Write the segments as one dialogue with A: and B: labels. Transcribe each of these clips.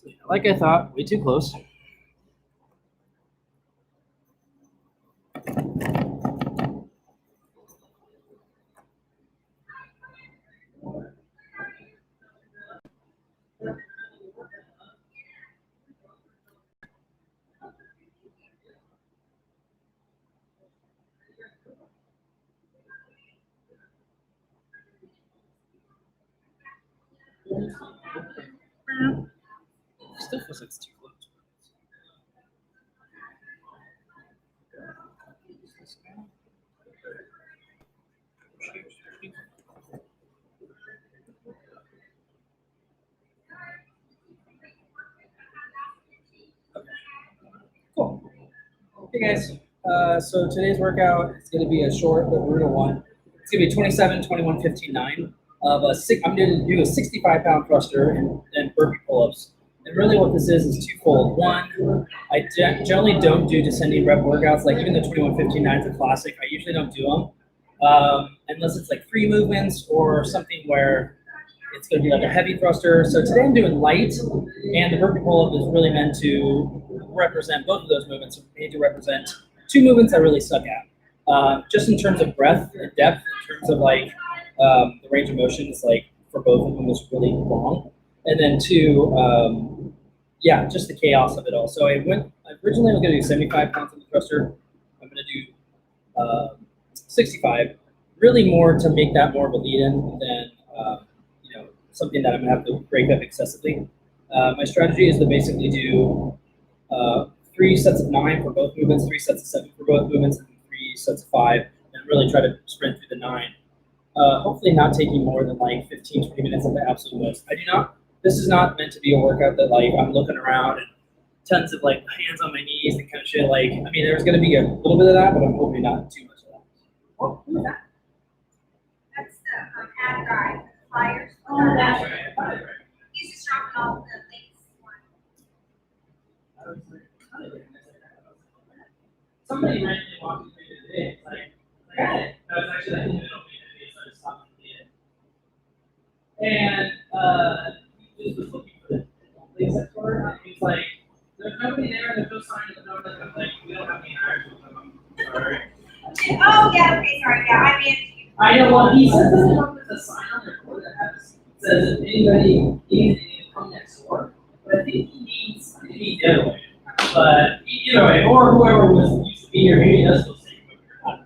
A: So, like I thought, way too close. Still feels like it's too close. Cool. Hey guys, so today's workout is going to be a short but brutal one. It's going to be 27, 21, 15, 9 of a six. I'm going to do a 65-pound thruster and burpee pull-ups. And really what this is twofold. One, I generally don't do descending rep workouts. Like even the 21, 15, 9 is a classic. I usually don't do them unless it's like free movements or something where it's going to be like a heavy thruster. So today I'm doing light, and the burpee pull-up is really meant to represent both of those movements. We need to represent two movements I really suck at. Just in terms of breadth and depth, in terms of like the range of motion is like for both of them is really long. And then two, just the chaos of it all. So originally I was going to do 75 pounds on the thruster. I'm going to do 65, really more to make that more of a lead-in than something that I'm going to have to break up excessively. My strategy is to basically do 3 sets of 9 for both movements, 3 sets of 7 for both movements, and 3 sets of 5, and really try to sprint through the 9. Hopefully not taking more than like 15, 20 minutes at the absolute most. This is not meant to be a workout that like I'm looking around and tons of like hands on my knees and kind of shit. Like, I mean, there's going to be a little bit of that, but I'm hoping not too much of that.
B: Oh, who is that? That's the ad guy, flyers.
A: Oh, that's right.
B: He's just dropping off the links one.
A: Somebody randomly walked me through today. It's like, I got it. That was actually like in the middle of the video, so I just stopped and he just was looking for the place that's for it. He's like, there's nobody there, there's no sign of the number. I'm like, we don't have any interaction with them. I'm sorry.
B: Oh, yeah, okay, sorry, yeah, I mean.
A: I know what he says. There's a sign on their door that says if anybody needs anything to come next door. But I think he needs the other way. But either way, or whoever was used to be here, maybe that's still saying
B: Are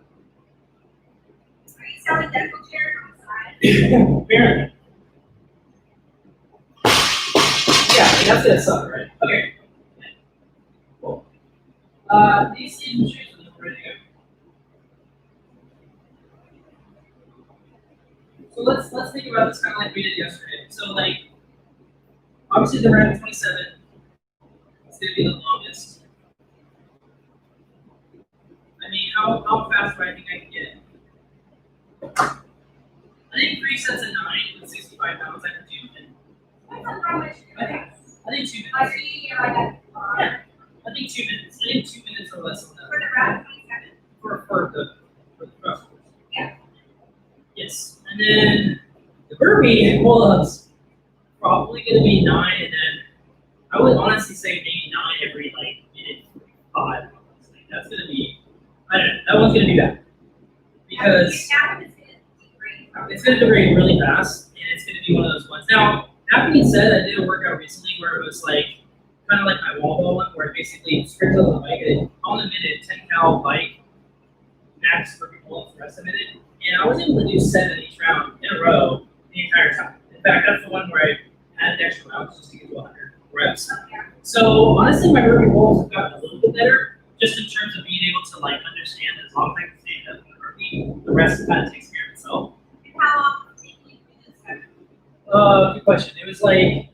B: you selling dental chairs on the side?
A: Apparently. Yeah, that's gonna suck, right? Okay. Cool. These seem to change the ready to go. So let's think about this kind of like we did yesterday. So like, obviously the round 27 is going to be the longest. I mean, how fast do I think I can get it? I think 3 sets of 9 with 65 pounds I can do.
B: Depends on how much you do.
A: I think 2 minutes.
B: I see, like a
A: Yeah, I think 2 minutes. I think 2 minutes or less on that.
B: for the round 27.
A: For the thrusters.
B: Yeah.
A: Yes, and then the burpee pull-ups probably going to be 9, and then I would honestly say maybe 9 every like minute 5. Honestly. That's going to be, I don't know, that one's going to be bad because
B: That one is going to degrade.
A: it's going to degrade really fast, and it's going to be one of those ones. Now, that being said, I did a workout recently where it was like kind of like my wall ball one, where I basically sprinted on the bike and on the minute 10 cal bike max burpee pull-ups the rest of the minute. And I was able to do 7 each round in a row the entire time. In fact, that's the one where I added extra rounds just to get to 100 reps. So honestly, my burpee pulls have gotten a little bit better, just in terms of being able to like understand that as long as I can stand up in the burpee, the rest kind of takes care of itself.
B: And how long does it take you to do this?
A: Good question. It was like,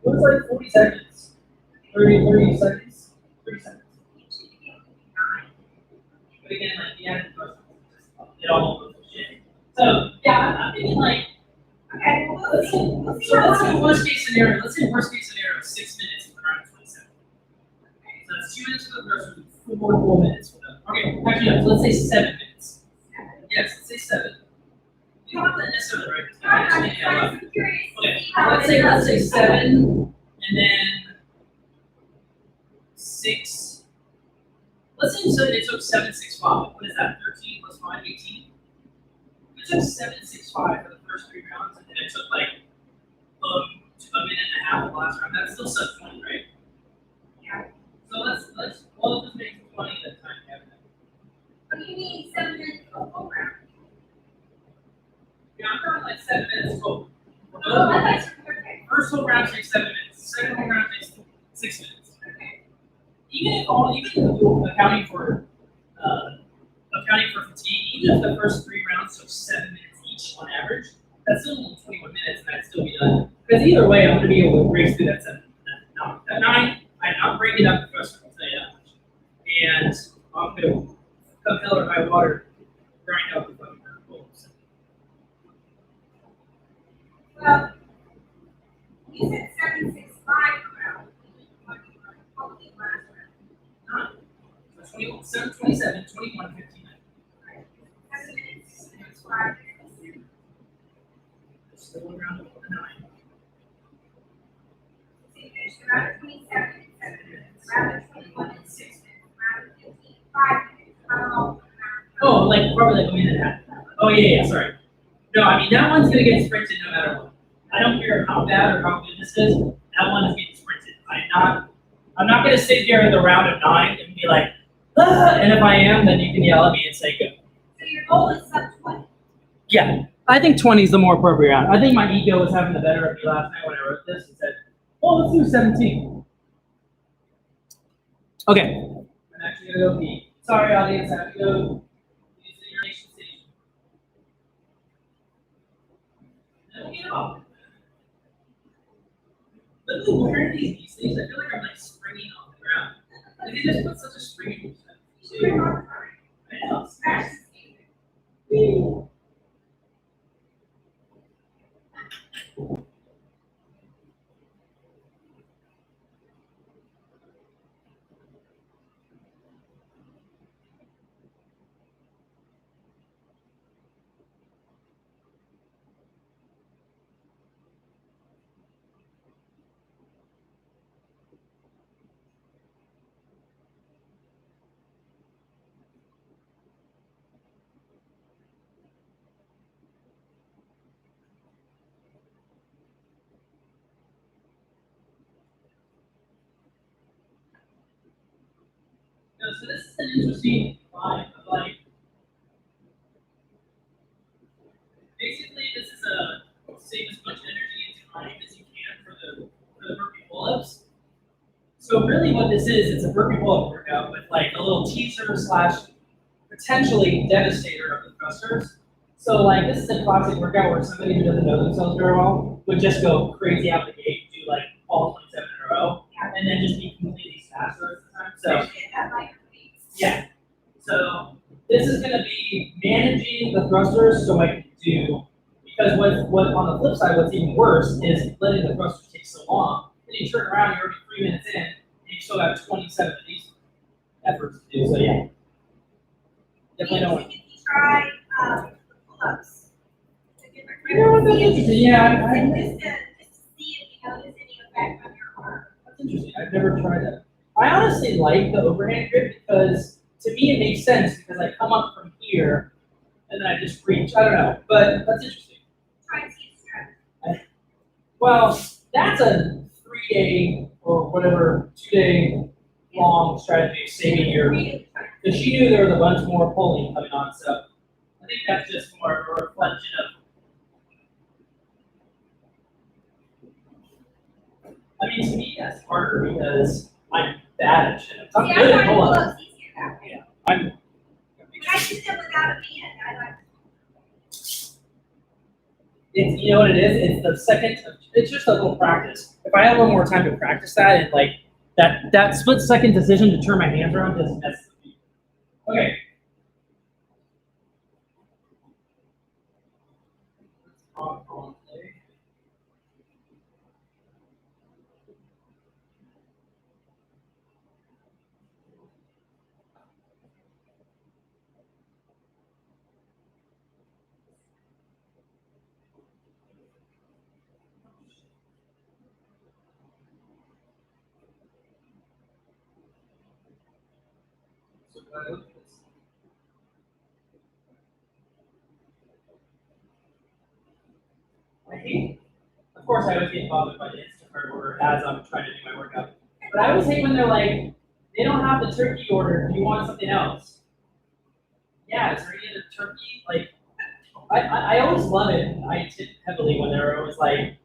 A: 40 seconds, 30 seconds, 30 seconds. But again, like the added thrust, it all goes to shit. So yeah, I'm thinking like,
B: Okay, well,
A: let's say worst case scenario. Let's say worst case scenario 6 minutes for the round 27. Okay, so that's 2 minutes for the thrusters, 4 full minutes for the. Okay, actually no, so let's say 7 minutes. Yes, let's say 7. You don't have to necessarily write this down.
B: I'm
A: I just
B: just
A: need to have
B: kind of curious to
A: Okay,
B: see how.
A: let's say 7 and then 6. Let's say so it took 7, 6, 5. What is that? 13 plus 5, 18. It took 7, 6, 5 for the first 3 rounds, and then it took like a minute and a half the last round. That's still sub 20, right?
B: Yeah.
A: So let's well just make 20 at a time.
B: What do you mean 7 minutes for a full round?
A: Yeah, I'm throwing like 7 minutes total.
B: Oh, that's okay.
A: First whole round takes 7 minutes. Second whole round takes 6 minutes.
B: Okay.
A: Even accounting for fatigue, even if the first 3 rounds took 7 minutes each on average, that's still only 21 minutes, and I'd still be done. Because either way, I'm going to be able to race through that 7. That 9, I'm not breaking up the first one, I'll tell you that much. And I'm going to come hell or high water, grind out the fucking goals.
B: Well, you said 7, 6, 5 round. Hopefully last round.
A: 21, 7, 27, 21, 15.
B: Right. 7 minutes, 6, 5 minutes.
A: Still around the 9.
B: So you finished round of 27 in 7 minutes, round of 21 in 6 minutes, round of 15, 5 minutes. How long?
A: Oh, like probably like a minute and a half. Oh yeah, sorry. No, I mean that one's gonna get sprinted no matter what. I don't care how bad or how good this is. That one is getting sprinted. I'm not gonna sit here in the round of 9 and be like, ah, and if I am, then you can yell at me and say go.
B: So your goal is sub 20.
A: Yeah, I think 20 is the more appropriate round. I think my ego was having the better of me last night when I wrote this and said, well, let's do 17. Okay, I'm actually gonna go pee. Sorry, audience, I have to go use the urination station. Then we'll get off. Literally, where are these things? I feel like I'm like springing off the ground. Like they just put such a spring in stuff.
B: You should have
A: I know.
B: Smash.
A: No, so this is an interesting line of like, basically this is a save as much energy and time as you can for the burpee pull-ups. So really what this is, it's a burpee pull-up workout with like a little teaser slash potentially devastator of the thrusters. So like this is a classic workout where somebody who doesn't know themselves very well would just go crazy out the gate, do like all 27 in a row, and then just be completely fast the rest of the time. So yeah. So this is going to be managing the thrusters so I can do, because what on the flip side, what's even worse is letting the thrusters take so long. Then you turn around, you're already 3 minutes in, and you still have 27 of these efforts to do. So yeah, definitely don't want.
B: If you try pull-ups.
A: Yeah,
B: Just to see if you notice any effect on your arm.
A: that's interesting. I've never tried that. I honestly like the overhand grip because to me it makes sense because I come up from here and then I just reach. I don't know, but that's interesting.
B: Try and see the strength.
A: Well, that's a 3-day or whatever 2-day long strategy of saving your. Because she knew there was a bunch more pulling coming on, so I think that's just more of a reflection of. I mean, to me, that's harder because I'm bad at shit. I'm
B: See,
A: good
B: I
A: at
B: find
A: pull-ups.
B: pull-ups easier that way.
A: Yeah, I'm.
B: But I do them without a band. I like.
A: It's, you know what it is? It's the second. It's just a little practice. If I had a little more time to practice that, and like that split second decision to turn my hands around just messes with me. Okay. glad I looked at this. I hate, of course, I always get bothered by the Instacart order as I'm trying to do my workout. But I always hate when they're like, they don't have the turkey order. Do you want something else? Yeah, is there any other turkey? Like, I always love it. I tip heavily when they're always like, hey,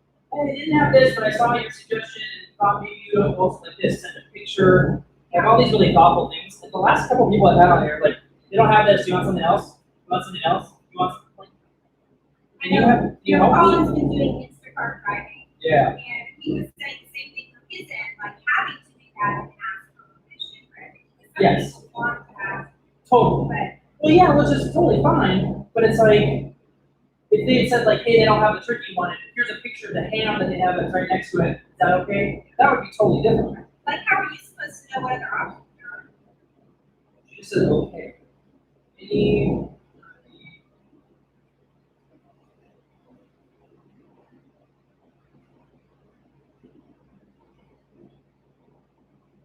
A: they didn't have this, but I saw your suggestion and thought maybe you would also like this, send a picture. Like all these really thoughtful things. Like the last couple of people I've had on here, like, they don't have this. Do you want something else? You want something else? You want something like,
B: I
A: can you
B: know
A: have, can you
B: your
A: help
B: Colin's
A: me?
B: been doing Instacart driving,
A: Yeah.
B: and he was saying the same thing from his end, like having to do that and ask for permission for everything. Because some
A: Yes.
B: people want to ask,
A: Totally.
B: but
A: Well, yeah, which is totally fine, but it's like, if they had said like, hey, they don't have the turkey one, and here's a picture of the ham that they have that's right next to it, is that okay? That would be totally different.
B: like, how are you supposed to know what other options are?
A: She just said, okay. Any,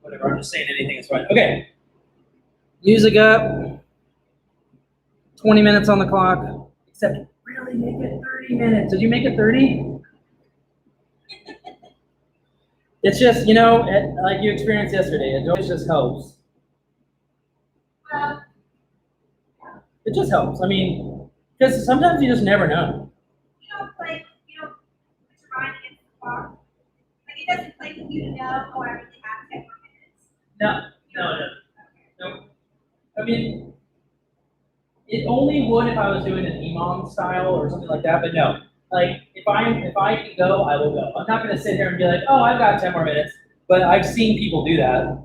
A: whatever, I'm just saying anything is fine. Okay. Music up. 20 minutes on the clock. Except really make it 30 minutes. Did you make it 30? It's just, you know, like you experienced yesterday, it always just helps.
B: Well,
A: It just helps. I mean, because sometimes you just never know.
B: you don't put your mind against the clock. Like, it doesn't play for you to know, oh, I really have 10 more minutes.
A: No, no. I mean, it only would if I was doing an imam style or something like that, but no. Like if I can go, I will go. I'm not gonna sit here and be like, oh, I've got 10 more minutes. But I've seen people do that.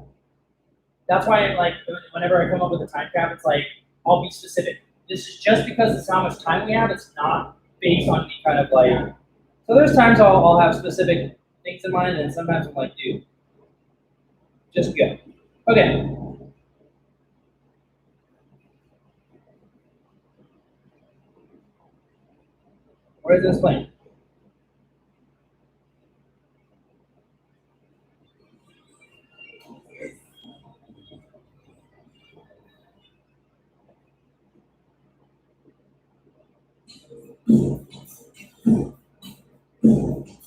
A: That's why like whenever I come up with a time cap, it's like I'll be specific. This is just because it's how much time we have, it's not based on any kind of like so there's times I'll have specific things in mind and sometimes I'm like, dude, just go. Okay. Where is this playing?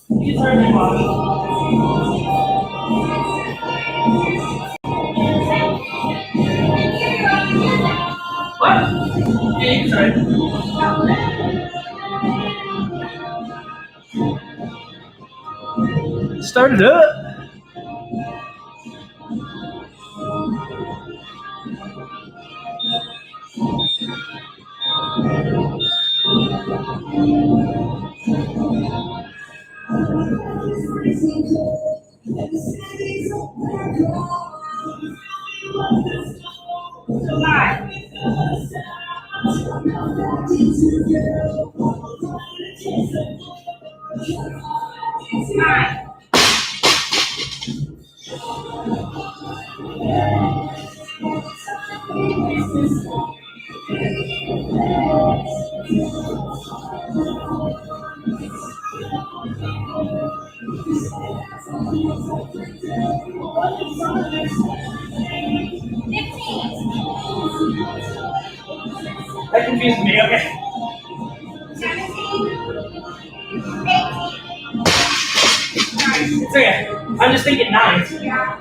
A: You turn them off. What? Yeah, you start it up.
B: July. Nine.
A: That confused me. Okay.
B: 17. 18.
A: It's okay. I'm just thinking nines.
B: Yeah.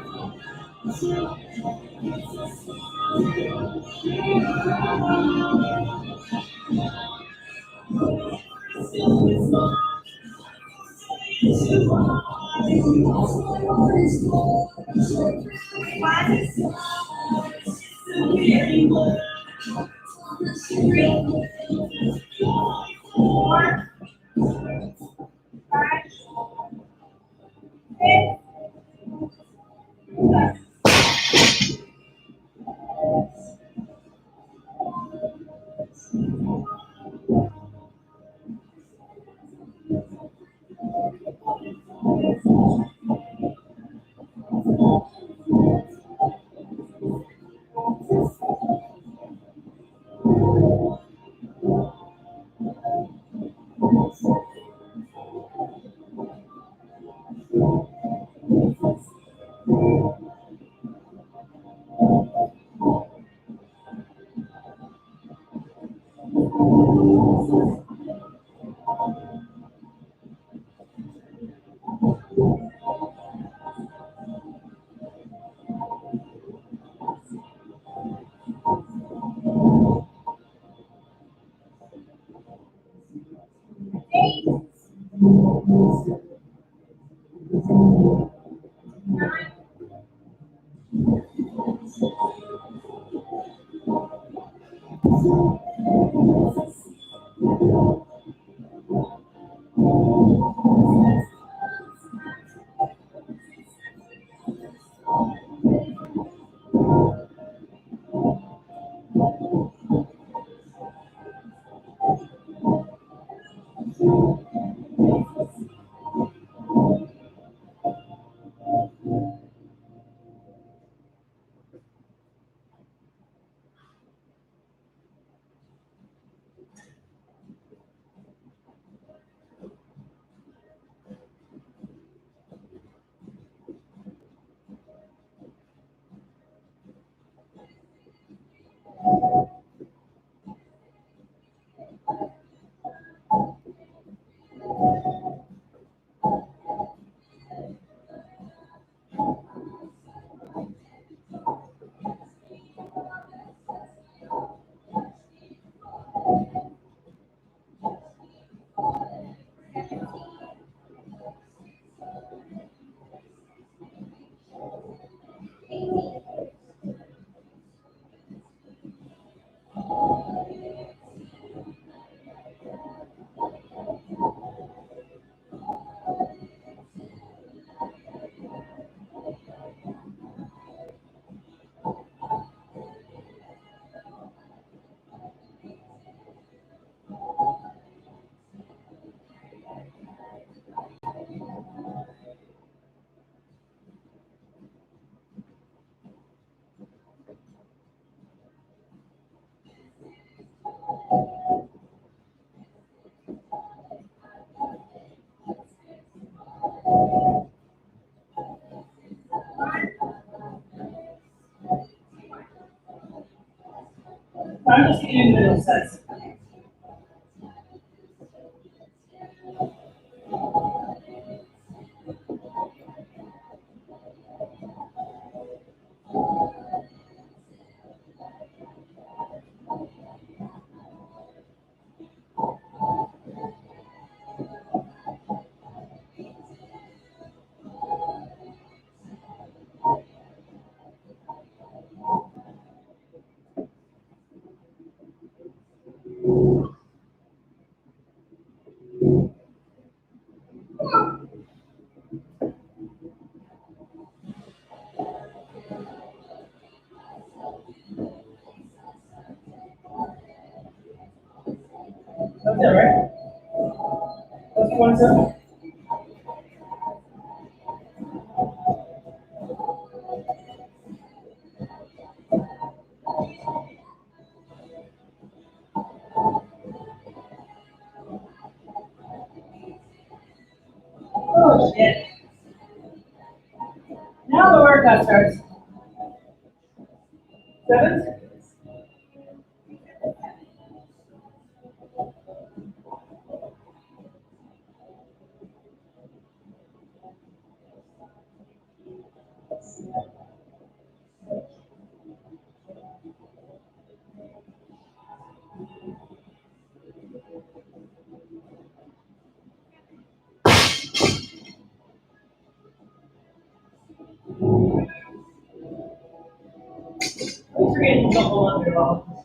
B: Nine.
C: I'm just doing middle sets. That's it, right? That's 27. Oh shit. Now the workout starts. 7? I'm forgetting to double under ball.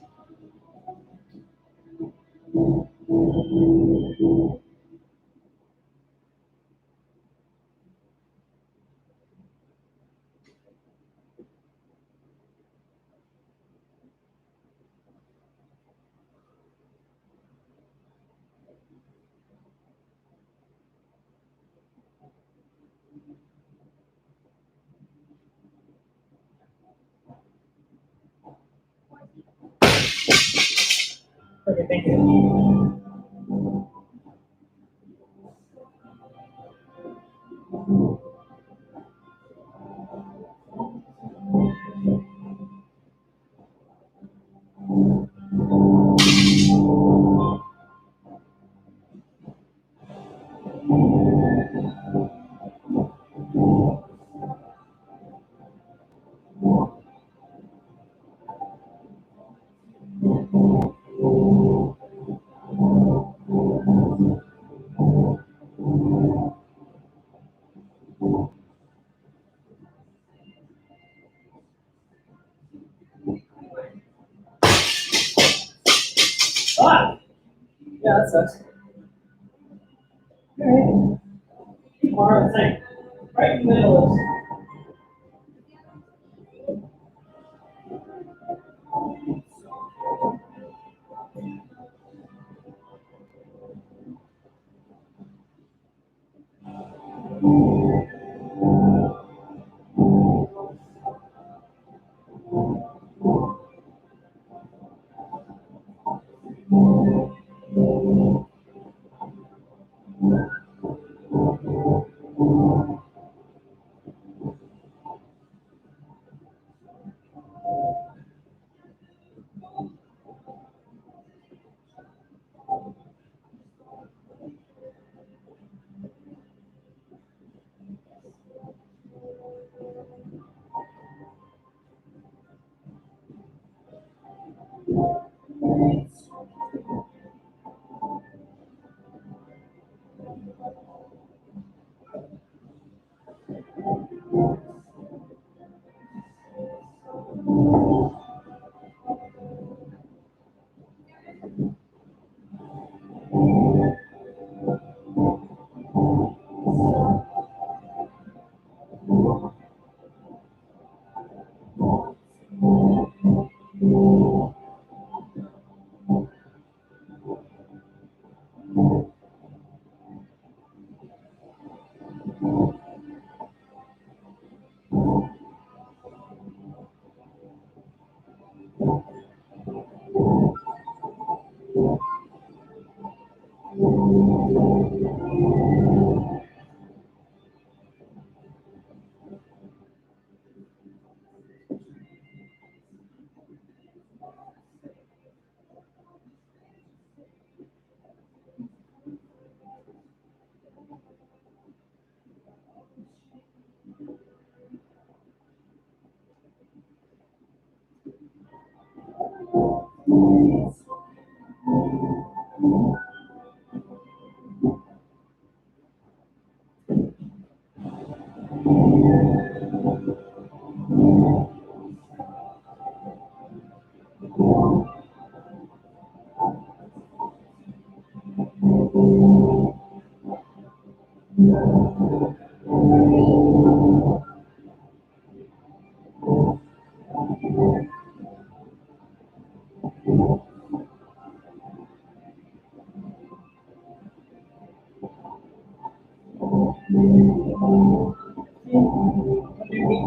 A: sucks.
C: Alright. Tomorrow, it's like, right in the middle.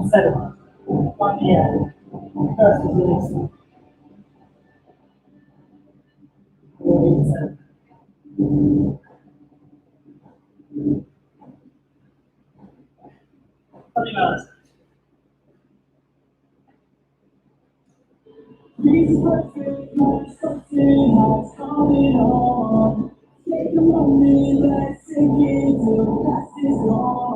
C: Set it on the end. First, release. Release it. 30 minutes. Please let's something else coming on. Take a moment, let's sink into past is gone.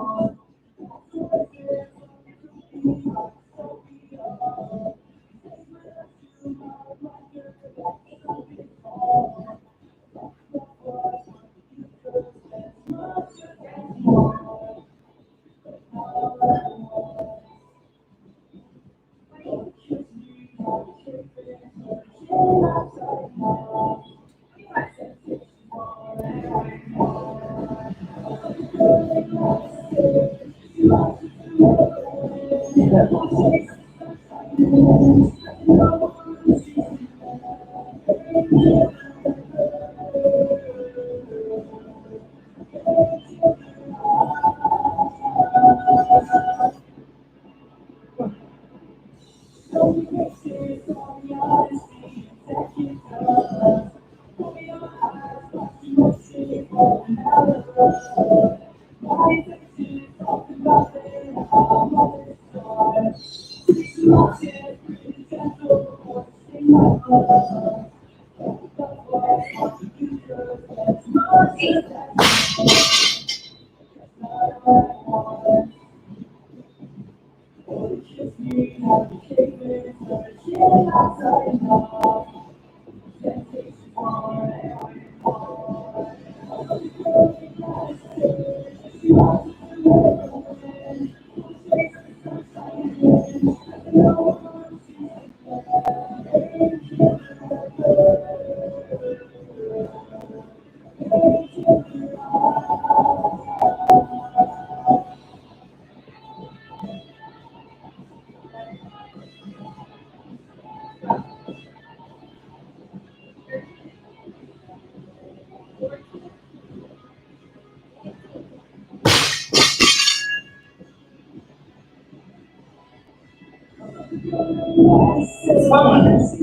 A: It's fun. It's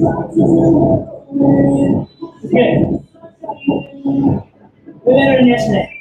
A: good. Way better than yesterday.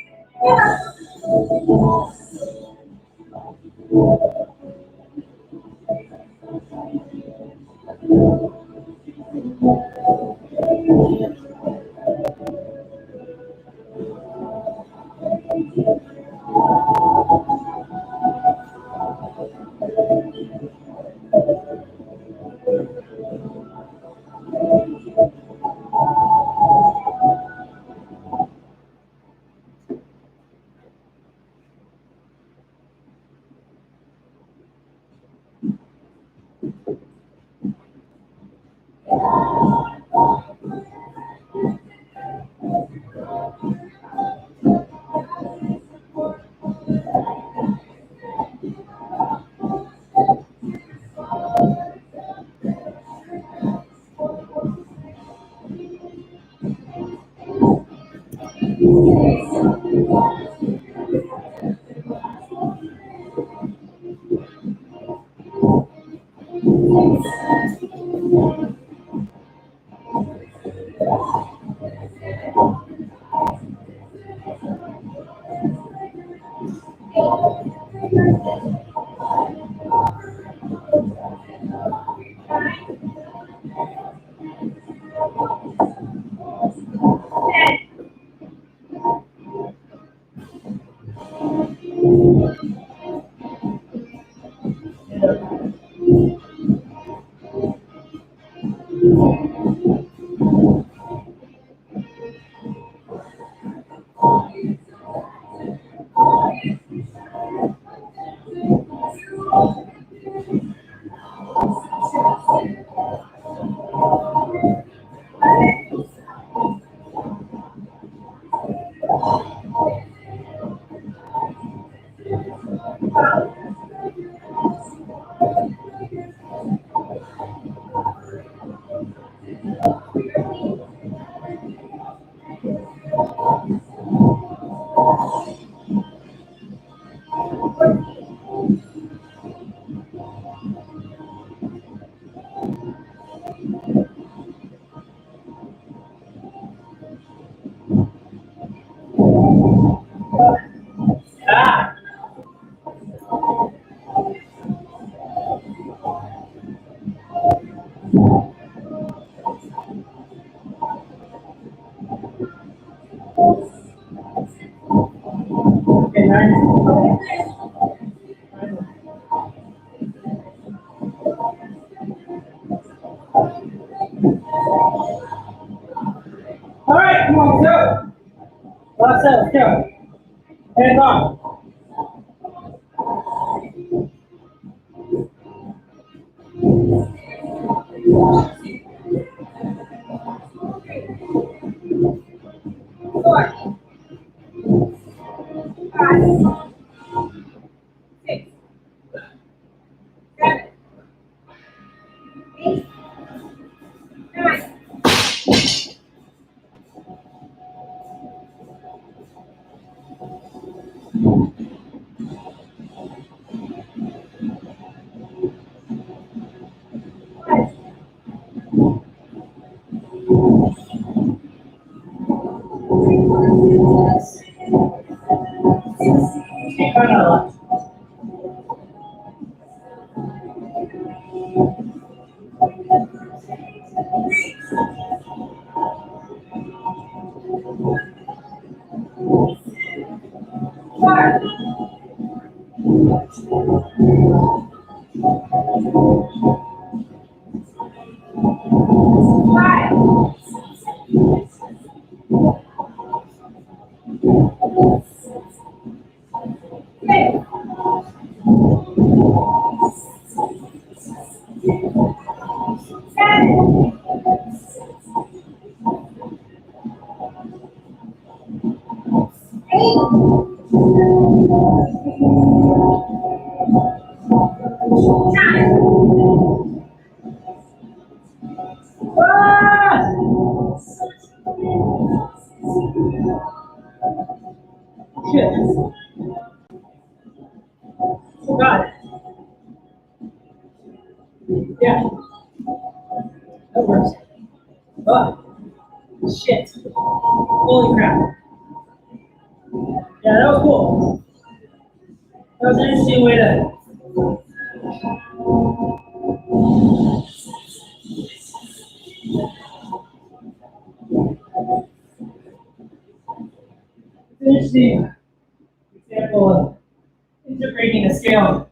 A: Ah. Okay, nice. All right, come on, let's go. Last set, let's go. Hands on.
B: Four, five, six, seven, eight, nine.
A: Keep going on the left. Shit. Got it. shit. Holy crap. Yeah, that was cool. That was an interesting way to. It's an interesting example of integrating a scale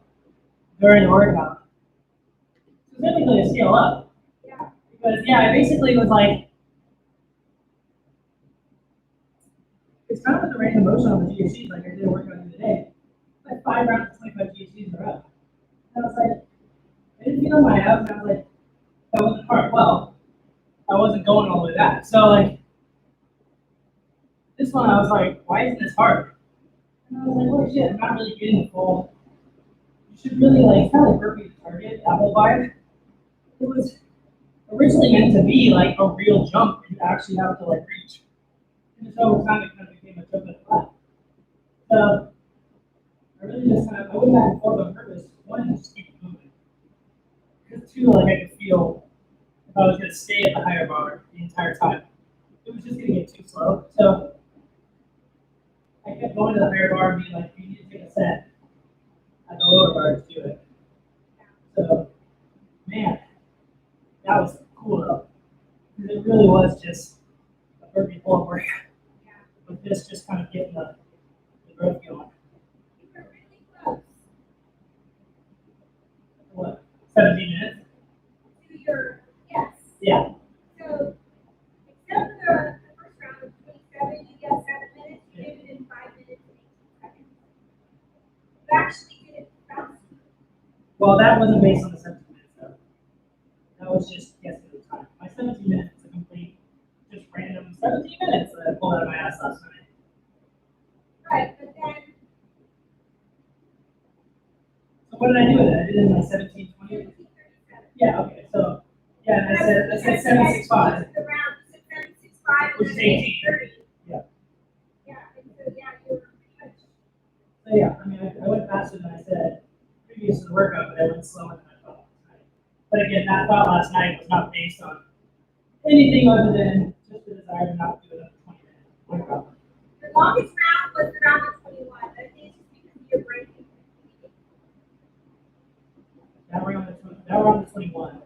A: during the workout. Specifically a scale up.
B: Yeah.
A: Because yeah, I basically was like, it's kind of like the range of motion on the GHCs, like I did a workout the other day. Like 5 rounds of 25 GHCs in a row. And I was like, I didn't feel my abs, and I was like, that wasn't hard. Well, I wasn't going all the way back. So like, this one I was like, why isn't this hard? And I was like, holy shit, I'm not really getting the full. You should really like, kind of like burpee to target, that whole vibe. It was originally meant to be like a real jump, and you actually have to like reach. And so over time, it kind of became a jump and a flat. So I really just kind of, I went back and forth on purpose. One, just keep moving. Because two, like I could feel if I was going to stay at the higher bar the entire time, it was just going to get too slow. So I kept going to the higher bar and being like, you need to take a set at the lower bar to do it. So, man, that was cool though. Because it really was just a burpee pull-up workout. With this just kind of getting the growth going.
B: You were really close
A: What? 17 minutes?
B: to your yes.
A: Yeah.
B: So, except for the first round of 27, you get 7 minutes. You did it in 5 minutes and 18 seconds. You actually did it faster.
A: Well, that wasn't based on the 17 minutes though. That was just guessing the time. My 17 minutes is a complete, just random 17 minutes that I pulled out of my ass last night.
B: Right, but then
A: So what did I do with it? I did it in like 17, 20?
B: 17:37.
A: Yeah, okay. So, yeah, and I said 765.
B: The round, you said 765,
A: Which is
B: and then
A: 18.
B: 30.
A: Yeah.
B: Yeah, and so, yeah, you were pretty much.
A: So yeah, I mean, I went faster than I said previous to the workout, but I went slower than I thought last night. But again, that thought last night was not based on anything other than just the desire to not do another 20 minute workout.
B: The longest round was the round of 21. I think it's because of your break.
A: Now we're on the 21.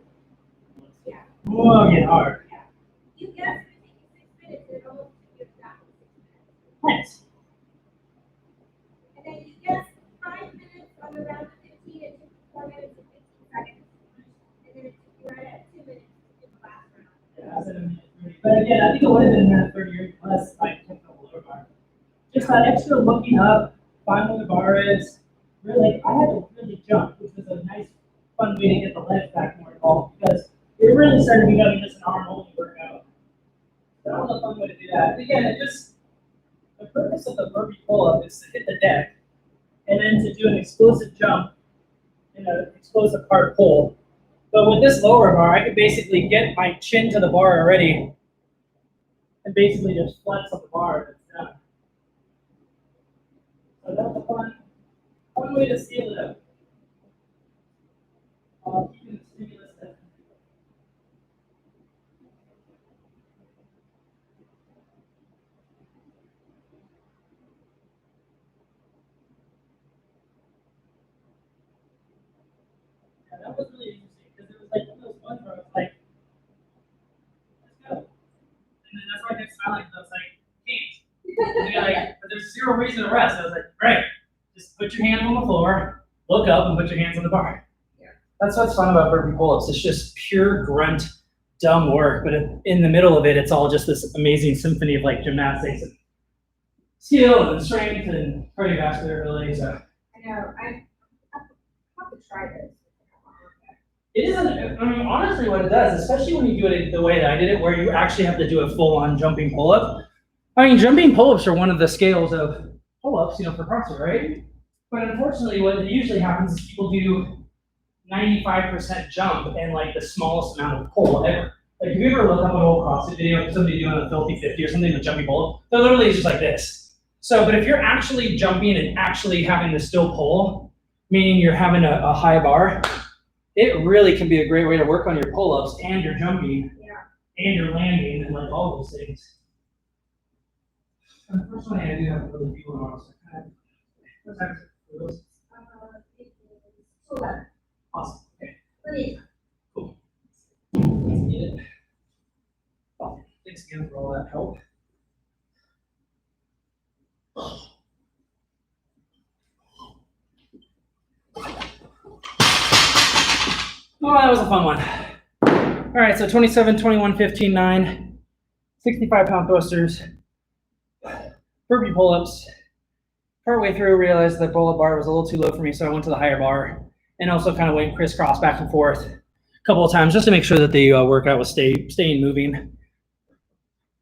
B: Yeah.
A: Whoa, get hard.
B: Yeah. You guessed it would take you 6 minutes, and it almost took you exactly 6 minutes.
A: Nice.
B: And then you guessed 5 minutes on the round of 15, it took you 4 minutes and 15 seconds. And then it took you right at 2 minutes to do the last round.
A: Yeah, I said a minute 30. But again, I think it would have been a minute 30 or less if I took the lower bar. Just that extra looking up, find where the bar is. Really, I had to really jump, which was a nice, fun way to get the legs back more involved because it really started becoming just an arm-only workout. So that was a fun way to do that. And again, the purpose of the burpee pull-up is to hit the deck and then to do an explosive jump in an explosive hard pull. But with this lower bar, I could basically get my chin to the bar already and basically just flex on the bar and it's done. So that was a fun way to scale it up. Keeping the stimulus there. Yeah, that was really interesting because it was like one of those ones where I was like, let's go. And then that's why I kept smiling because I was like, can't. And you're like, but there's zero reason to rest. I was like, great. Just put your hands on the floor, look up, and put your hands on the bar. Yeah. That's what's fun about burpee pull-ups. It's just pure grunt, dumb work, but in the middle of it, it's all just this amazing symphony of like gymnastics and skill and strength and cardiovascular ability. So
B: I know, I have to try this.
A: it isn't. I mean, honestly, what it does, especially when you do it the way that I did it, where you actually have to do a full-on jumping pull-up. I mean, jumping pull-ups are one of the scales of pull-ups, for CrossFit, right? But unfortunately, what usually happens is people do 95% jump and like the smallest amount of pull ever. Like, if you ever look up an old CrossFit video of somebody doing a filthy 50 or something with jumping pull, they're literally just like this. So, but if you're actually jumping and actually having to still pull, meaning you're having a high bar, it really can be a great way to work on your pull-ups and your jumping and your landing and like all those things. The first one I do have really people in auto. What time is it? For those?
B: It is 11.
A: Awesome. Okay.
B: Brilliant.
A: Cool. Let's get it. Well, thanks again for all that help. Oh, that was a fun one. All right, so 27, 21, 15, 9, 65-pound thrusters, burpee pull-ups. Partway through, realized the pull-up bar was a little too low for me, so I went to the higher bar and also kind of went crisscross back and forth a couple of times just to make sure that the workout was staying moving.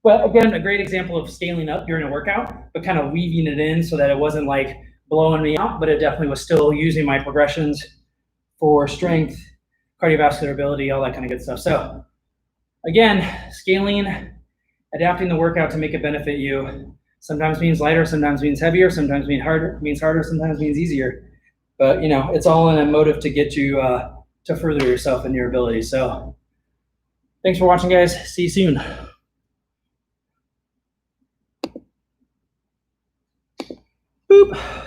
A: But again, a great example of scaling up during a workout, but kind of weaving it in so that it wasn't like blowing me out, but it definitely was still using my progressions for strength, cardiovascular ability, all that kind of good stuff. So again, scaling, adapting the workout to make it benefit you. Sometimes means lighter, sometimes means heavier, sometimes means harder, sometimes means easier. But you know, it's all in a motive to get you to further yourself and your ability. So thanks for watching, guys. See you soon. Boop.